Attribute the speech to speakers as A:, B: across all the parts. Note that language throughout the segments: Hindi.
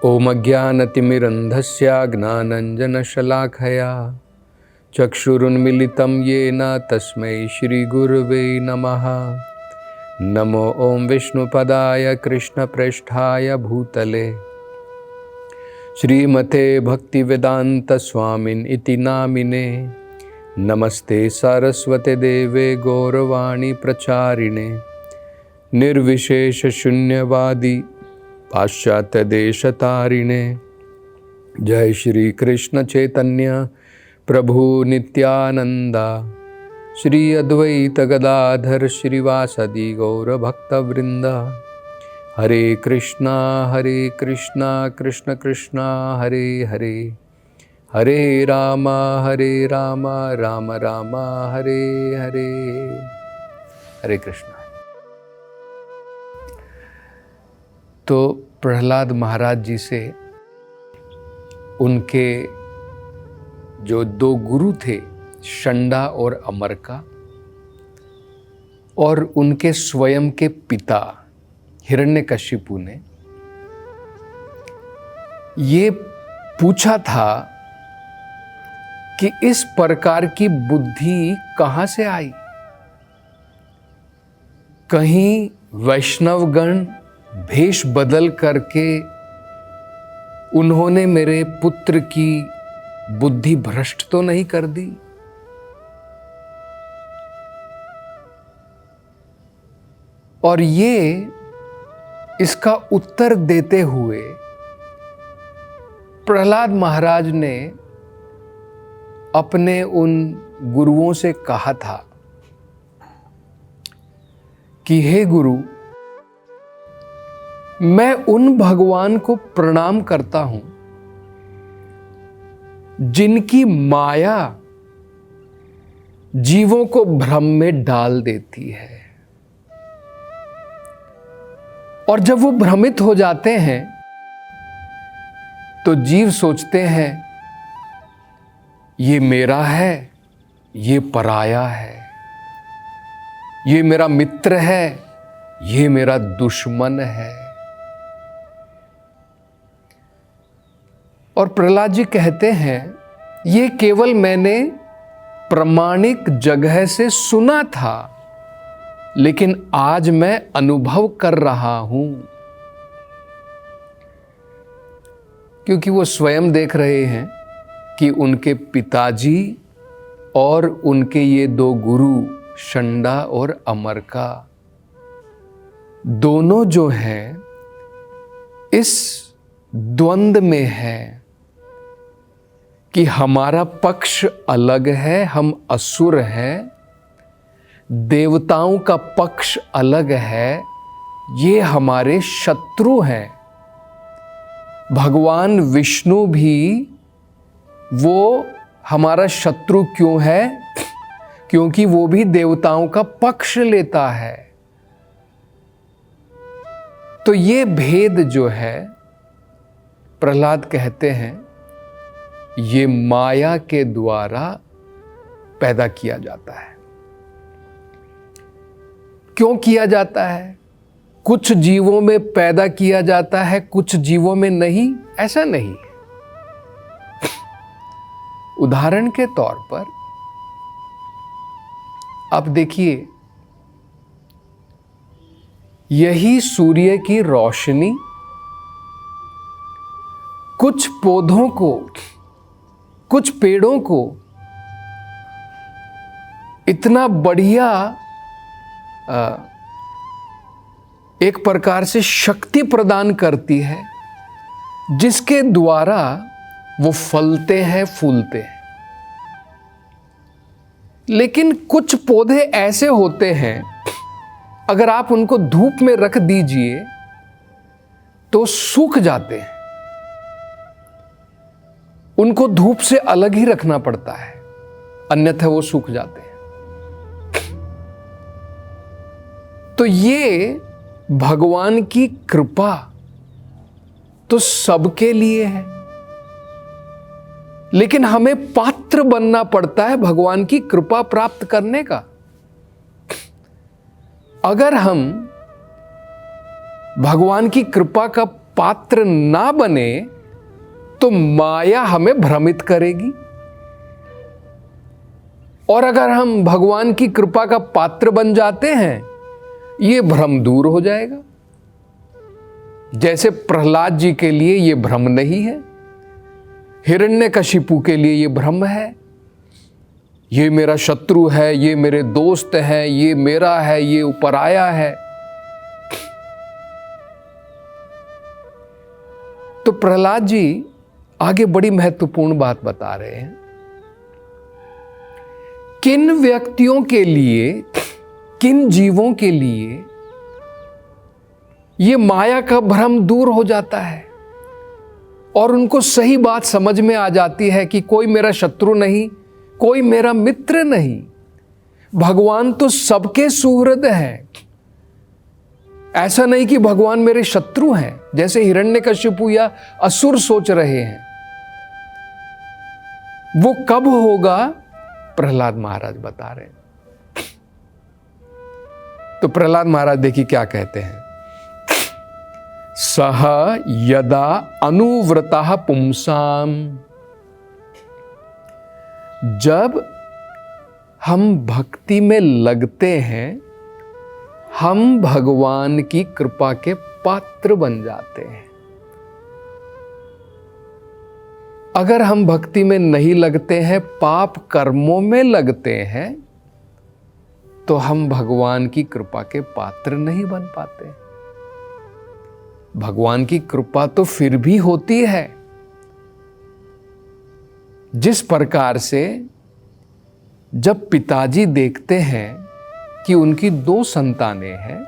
A: ओम अज्ञानतिमिरन्धस्य ज्ञानाञ्जनशलाखया चक्षुरुन्मीलितं येन तस्मै श्रीगुरुवे नमः। नमो ओम विष्णुपदाय कृष्णप्रेष्ठाय भूतले श्रीमते भक्तिवेदान्तस्वामिन् इति नामिने। नमस्ते सरस्वते देवे गौरवाणी प्रचारिणे निर्विशेष शून्यवादी पाश्चात्य देशतारिणे। जय श्री कृष्ण चैतन्य प्रभु नित्यानंदा श्री अद्वैत गदाधर श्रीवासदि गौर भक्तवृंदा। हरे कृष्णा कृष्ण कृष्णा हरे हरे, हरे राम राम राम हरे हरे। हरे कृष्णा। तो प्रहलाद महाराज जी से उनके जो दो गुरु थे, षंडा और अमरका, और उनके स्वयं के पिता हिरण्यकशिपु ने ये पूछा था कि इस प्रकार की बुद्धि कहां से आई। कहीं वैष्णवगण भेष बदल करके उन्होंने मेरे पुत्र की बुद्धि भ्रष्ट तो नहीं कर दी। और ये इसका उत्तर देते हुए प्रहलाद महाराज ने अपने उन गुरुओं से कहा था कि हे गुरु, मैं उन भगवान को प्रणाम करता हूं जिनकी माया जीवों को भ्रम में डाल देती है, और जब वो भ्रमित हो जाते हैं तो जीव सोचते हैं ये मेरा है, ये पराया है, ये मेरा मित्र है, ये मेरा दुश्मन है। और प्रहलाद जी कहते हैं ये केवल मैंने प्रामाणिक जगह से सुना था, लेकिन आज मैं अनुभव कर रहा हूं, क्योंकि वो स्वयं देख रहे हैं कि उनके पिताजी और उनके ये दो गुरु षंडा और अमरका दोनों जो हैं इस द्वंद में हैं कि हमारा पक्ष अलग है, हम असुर हैं, देवताओं का पक्ष अलग है, ये हमारे शत्रु हैं। भगवान विष्णु भी वो हमारा शत्रु क्यों है? क्योंकि वो भी देवताओं का पक्ष लेता है। तो ये भेद जो है, प्रहलाद कहते हैं, ये माया के द्वारा पैदा किया जाता है। क्यों किया जाता है? कुछ जीवों में पैदा किया जाता है, कुछ जीवों में नहीं, ऐसा नहीं। उदाहरण के तौर पर आप देखिए, यही सूर्य की रोशनी कुछ पौधों को, कुछ पेड़ों को इतना बढ़िया एक प्रकार से शक्ति प्रदान करती है जिसके द्वारा वो फलते हैं, फूलते हैं। लेकिन कुछ पौधे ऐसे होते हैं, अगर आप उनको धूप में रख दीजिए तो सूख जाते हैं, उनको धूप से अलग ही रखना पड़ता है, अन्यथा वो सूख जाते हैं। तो ये भगवान की कृपा तो सबके लिए है, लेकिन हमें पात्र बनना पड़ता है भगवान की कृपा प्राप्त करने का। अगर हम भगवान की कृपा का पात्र ना बने तो माया हमें भ्रमित करेगी, और अगर हम भगवान की कृपा का पात्र बन जाते हैं, ये भ्रम दूर हो जाएगा। जैसे प्रहलाद जी के लिए ये भ्रम नहीं है, हिरण्यकशिपु के लिए ये भ्रम है, ये मेरा शत्रु है, ये मेरे दोस्त हैं, ये मेरा है, ये पराया है। तो प्रहलाद जी आगे बड़ी महत्वपूर्ण बात बता रहे हैं। किन व्यक्तियों के लिए, किन जीवों के लिए ये माया का भ्रम दूर हो जाता है और उनको सही बात समझ में आ जाती है कि कोई मेरा शत्रु नहीं, कोई मेरा मित्र नहीं, भगवान तो सबके सुहृद है। ऐसा नहीं कि भगवान मेरे शत्रु हैं, जैसे हिरण्यकशिपु या असुर सोच रहे हैं। वो कब होगा, प्रहलाद महाराज बता रहे हैं। तो प्रहलाद महाराज देखिए क्या कहते हैं। सह यदा अनुव्रतः पुंसाम, जब हम भक्ति में लगते हैं, हम भगवान की कृपा के पात्र बन जाते हैं। अगर हम भक्ति में नहीं लगते हैं, पाप कर्मों में लगते हैं, तो हम भगवान की कृपा के पात्र नहीं बन पाते। भगवान की कृपा तो फिर भी होती है। जिस प्रकार से जब पिताजी देखते हैं कि उनकी 2 संतानें हैं,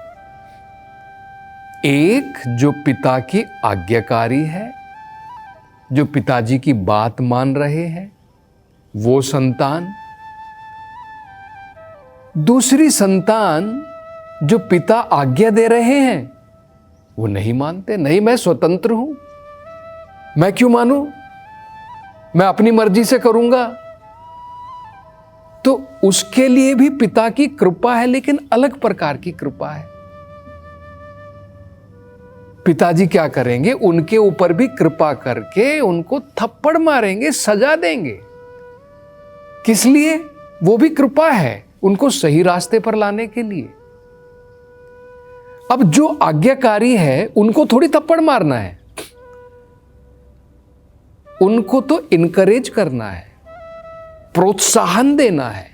A: एक जो पिता की आज्ञाकारी है, जो पिताजी की बात मान रहे हैं, वो संतान, दूसरी संतान जो पिता आज्ञा दे रहे हैं, वो नहीं मानते। नहीं, मैं स्वतंत्र हूं, मैं क्यों मानूं, मैं अपनी मर्जी से करूंगा। तो उसके लिए भी पिता की कृपा है, लेकिन अलग प्रकार की कृपा है। पिताजी क्या करेंगे, उनके ऊपर भी कृपा करके उनको थप्पड़ मारेंगे, सजा देंगे। किस लिए? वो भी कृपा है, उनको सही रास्ते पर लाने के लिए। अब जो आज्ञाकारी है, उनको थोड़ी थप्पड़ मारना है, उनको तो इनकरेज करना है, प्रोत्साहन देना है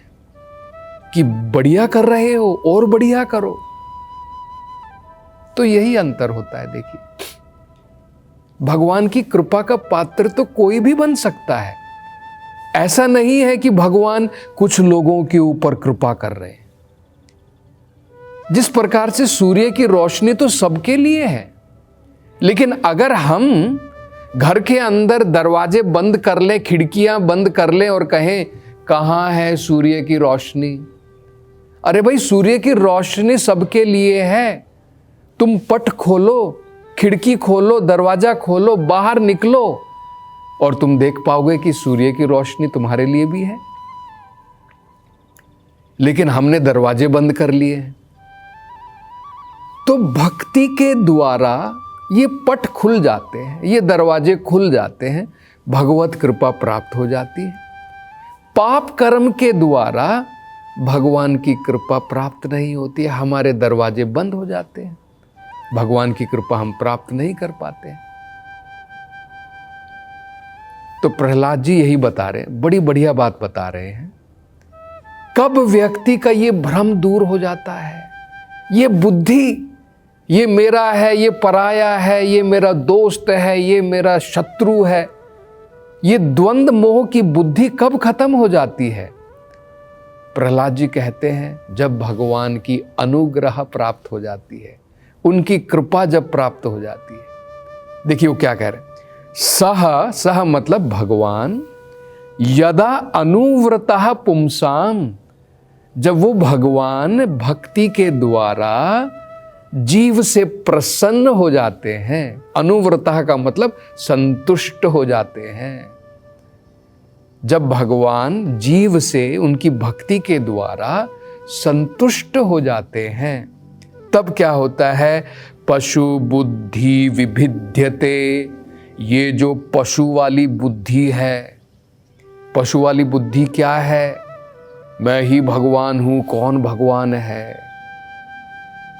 A: कि बढ़िया कर रहे हो और बढ़िया करो। तो यही अंतर होता है। देखिए, भगवान की कृपा का पात्र तो कोई भी बन सकता है। ऐसा नहीं है कि भगवान कुछ लोगों के ऊपर कृपा कर रहे हैं। जिस प्रकार से सूर्य की रोशनी तो सबके लिए है, लेकिन अगर हम घर के अंदर दरवाजे बंद कर लें, खिड़कियां बंद कर लें और कहें कहां है सूर्य की रोशनी, अरे भाई, सूर्य की रोशनी सबके लिए है। तुम पट खोलो, खिड़की खोलो, दरवाजा खोलो, बाहर निकलो और तुम देख पाओगे कि सूर्य की रोशनी तुम्हारे लिए भी है। लेकिन हमने दरवाजे बंद कर लिए हैं। तो भक्ति के द्वारा ये पट खुल जाते हैं, ये दरवाजे खुल जाते हैं, भगवत कृपा प्राप्त हो जाती है। पाप कर्म के द्वारा भगवान की कृपा प्राप्त नहीं होती है, हमारे दरवाजे बंद हो जाते हैं, भगवान की कृपा हम प्राप्त नहीं कर पाते। तो प्रहलाद जी यही बता रहे हैं, बड़ी बढ़िया बात बता रहे हैं। कब व्यक्ति का ये भ्रम दूर हो जाता है, ये बुद्धि, ये मेरा है, ये पराया है, ये मेरा दोस्त है, ये मेरा शत्रु है, ये द्वंद्व मोह की बुद्धि कब खत्म हो जाती है? प्रहलाद जी कहते हैं, जब भगवान की अनुग्रह प्राप्त हो जाती है, उनकी कृपा जब प्राप्त हो जाती है। देखिए वो क्या कह रहे हैं, सह मतलब भगवान, यदा अनुव्रतः पुंसाम, जब वो भगवान भक्ति के द्वारा जीव से प्रसन्न हो जाते हैं। अनुव्रतः का मतलब संतुष्ट हो जाते हैं। जब भगवान जीव से उनकी भक्ति के द्वारा संतुष्ट हो जाते हैं, तब क्या होता है, पशु बुद्धि विभिद्यते, ये जो पशु वाली बुद्धि है, पशु वाली बुद्धि क्या है? मैं ही भगवान हूं, कौन भगवान है?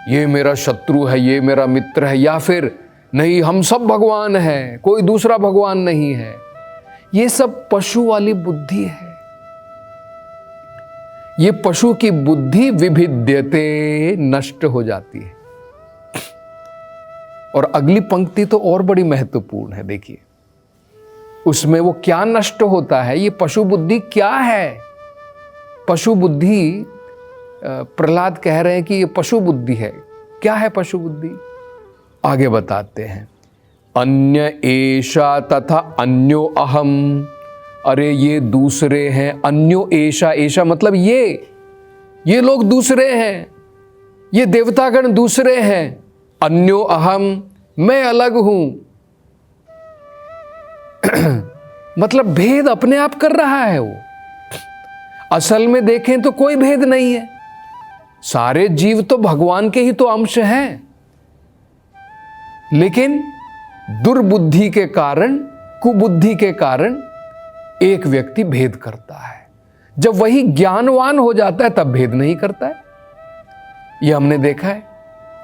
A: ये मेरा शत्रु है, ये मेरा मित्र है, या फिर नहीं हम सब भगवान हैं, कोई दूसरा भगवान नहीं है। ये सब पशु वाली बुद्धि है। ये पशु की बुद्धि विभिद्यते, नष्ट हो जाती है। और अगली पंक्ति तो और बड़ी महत्वपूर्ण है, देखिए उसमें वो क्या नष्ट होता है। ये पशु बुद्धि क्या है? पशु बुद्धि, प्रहलाद कह रहे हैं कि ये पशु बुद्धि है। क्या है पशु बुद्धि? आगे बताते हैं। अन्य एषा तथा अन्यो अहम, अरे ये दूसरे हैं। अन्यो एषा, एषा मतलब ये लोग दूसरे हैं, ये देवतागण दूसरे हैं। अन्यो अहम, मैं अलग हूं। मतलब भेद अपने आप कर रहा है वो। असल में देखें तो कोई भेद नहीं है, सारे जीव तो भगवान के ही तो अंश हैं, लेकिन दुर्बुद्धि के कारण, कुबुद्धि के कारण एक व्यक्ति भेद करता है। जब वही ज्ञानवान हो जाता है तब भेद नहीं करता है। यह हमने देखा है,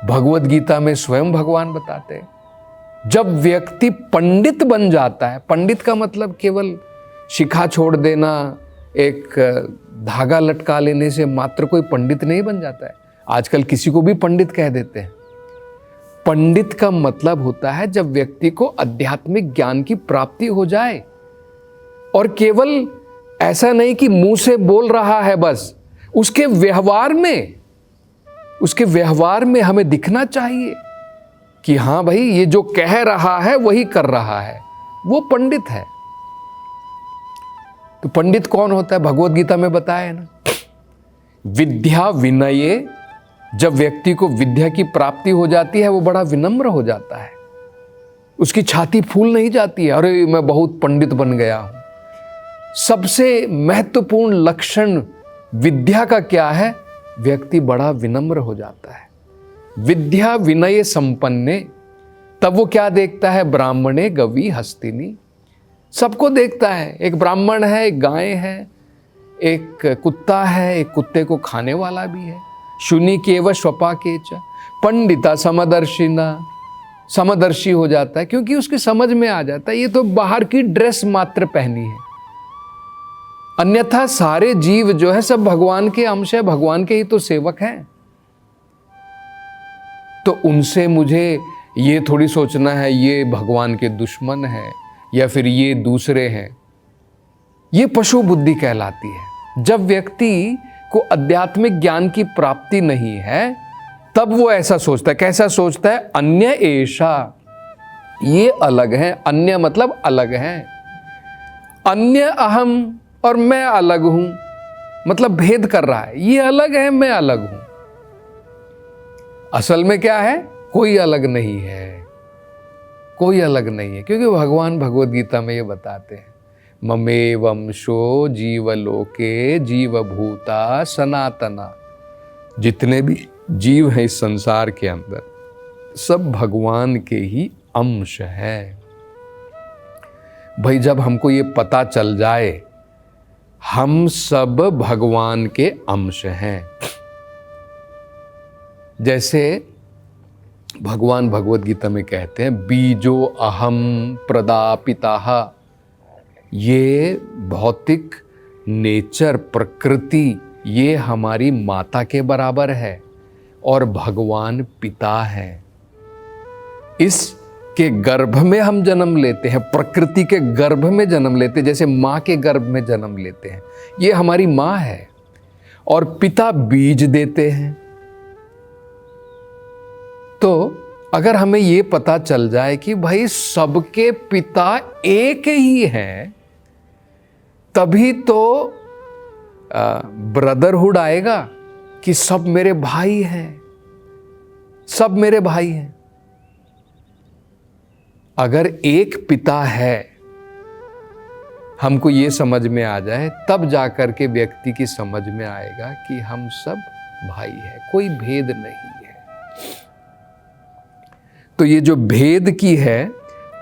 A: भगवत गीता में स्वयं भगवान बताते हैं, जब व्यक्ति पंडित बन जाता है, पंडित का मतलब केवल शिखा छोड़ देना, एक धागा लटका लेने से मात्र कोई पंडित नहीं बन जाता है। आजकल किसी को भी पंडित कह देते हैं। पंडित का मतलब होता है जब व्यक्ति को आध्यात्मिक ज्ञान की प्राप्ति हो जाए, और केवल ऐसा नहीं कि मुंह से बोल रहा है, बस उसके व्यवहार में हमें दिखना चाहिए कि हाँ भाई ये जो कह रहा है वही कर रहा है, वो पंडित है। तो पंडित कौन होता है? भगवत गीता में बताया है ना, विद्या विनये। जब व्यक्ति को विद्या की प्राप्ति हो जाती है वो बड़ा विनम्र हो जाता है, उसकी छाती फूल नहीं जाती है, अरे मैं बहुत पंडित बन गया हूं। सबसे महत्वपूर्ण लक्षण विद्या का क्या है? व्यक्ति बड़ा विनम्र हो जाता है। विद्या विनय संपन्ने, तब वो क्या देखता है? ब्राह्मणे गवी हस्तिनी, सबको देखता है। एक ब्राह्मण है, एक गाय है, एक कुत्ता है, एक कुत्ते को खाने वाला भी है। शुनि केव स्वपा केच, पंडिता समदर्शिना, समदर्शी हो जाता है, क्योंकि उसकी समझ में आ जाता है ये तो बाहर की ड्रेस मात्र पहनी है, अन्यथा सारे जीव जो है सब भगवान के अंश है, भगवान के ही तो सेवक हैं। तो उनसे मुझे ये थोड़ी सोचना है ये भगवान के दुश्मन है या फिर ये दूसरे हैं। ये पशु बुद्धि कहलाती है। जब व्यक्ति को आध्यात्मिक ज्ञान की प्राप्ति नहीं है तब वो ऐसा सोचता है। कैसा सोचता है? अन्य एषा, ये अलग है। अन्य मतलब अलग है। अन्य अहम, और मैं अलग हूं, मतलब भेद कर रहा है। ये अलग है, मैं अलग हूं। असल में क्या है? कोई अलग नहीं है, कोई अलग नहीं है, क्योंकि भगवान भगवत गीता में ये बताते हैं, ममेवंशो जीवलोके जीवभूता सनातना। जितने भी जीव हैं इस संसार के अंदर सब भगवान के ही अंश है। भाई जब हमको ये पता चल जाए हम सब भगवान के अंश हैं, जैसे भगवान भगवत गीता में कहते हैं, बीजो अहम प्रदापिताः, ये भौतिक नेचर, प्रकृति, ये हमारी माता के बराबर है और भगवान पिता है। इसके गर्भ में हम जन्म लेते हैं, प्रकृति के गर्भ में जन्म लेते हैं, जैसे माँ के गर्भ में जन्म लेते हैं। ये हमारी माँ है और पिता बीज देते हैं। तो अगर हमें ये पता चल जाए कि भाई सबके पिता एक ही हैं, तभी तो ब्रदरहुड आएगा कि सब मेरे भाई हैं, सब मेरे भाई हैं। अगर एक पिता है, हमको ये समझ में आ जाए, तब जाकर के व्यक्ति की समझ में आएगा कि हम सब भाई हैं, कोई भेद नहीं है। तो ये जो भेद की है,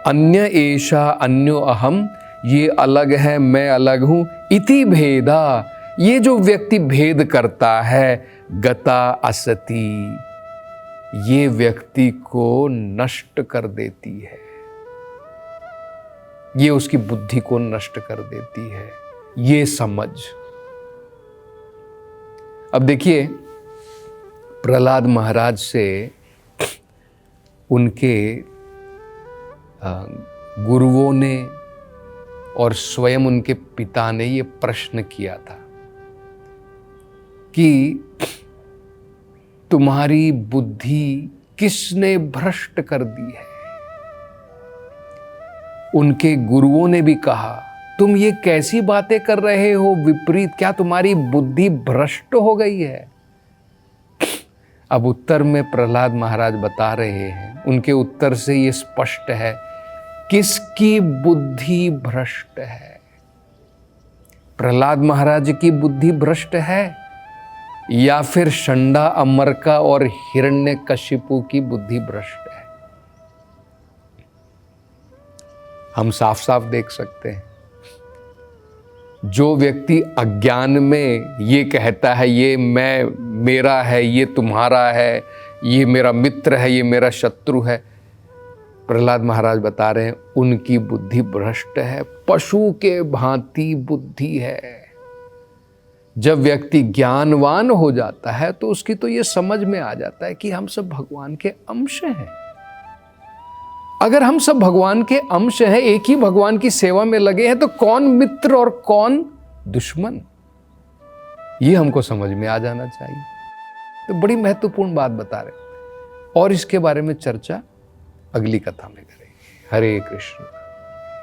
A: अन्य एषा अन्यो अहम, ये अलग है मैं अलग हूं, इति भेदा, ये जो व्यक्ति भेद करता है, गता असति, ये व्यक्ति को नष्ट कर देती है, ये उसकी बुद्धि को नष्ट कर देती है, ये समझ। अब देखिए, प्रहलाद महाराज से उनके गुरुओं ने और स्वयं उनके पिता ने ये प्रश्न किया था कि तुम्हारी बुद्धि किसने भ्रष्ट कर दी है। उनके गुरुओं ने भी कहा, तुम ये कैसी बातें कर रहे हो विपरीत, क्या तुम्हारी बुद्धि भ्रष्ट हो गई है। अब उत्तर में प्रहलाद महाराज बता रहे हैं, उनके उत्तर से ये स्पष्ट है किसकी बुद्धि भ्रष्ट है। प्रहलाद महाराज की बुद्धि भ्रष्ट है या फिर षंडा अमरका और हिरण्यकशिपु की बुद्धि भ्रष्ट है। हम साफ साफ देख सकते हैं, जो व्यक्ति अज्ञान में ये कहता है ये मैं, मेरा है, ये तुम्हारा है, ये मेरा मित्र है, ये मेरा शत्रु है, प्रहलाद महाराज बता रहे हैं उनकी बुद्धि भ्रष्ट है, पशु के भांति बुद्धि है। जब व्यक्ति ज्ञानवान हो जाता है तो उसकी तो ये समझ में आ जाता है कि हम सब भगवान के अंश हैं। अगर हम सब भगवान के अंश हैं, एक ही भगवान की सेवा में लगे हैं, तो कौन मित्र और कौन दुश्मन, ये हमको समझ में आ जाना चाहिए। तो बड़ी महत्वपूर्ण बात बता रहे, और इसके बारे में चर्चा अगली कथा में करेंगे। हरे कृष्ण।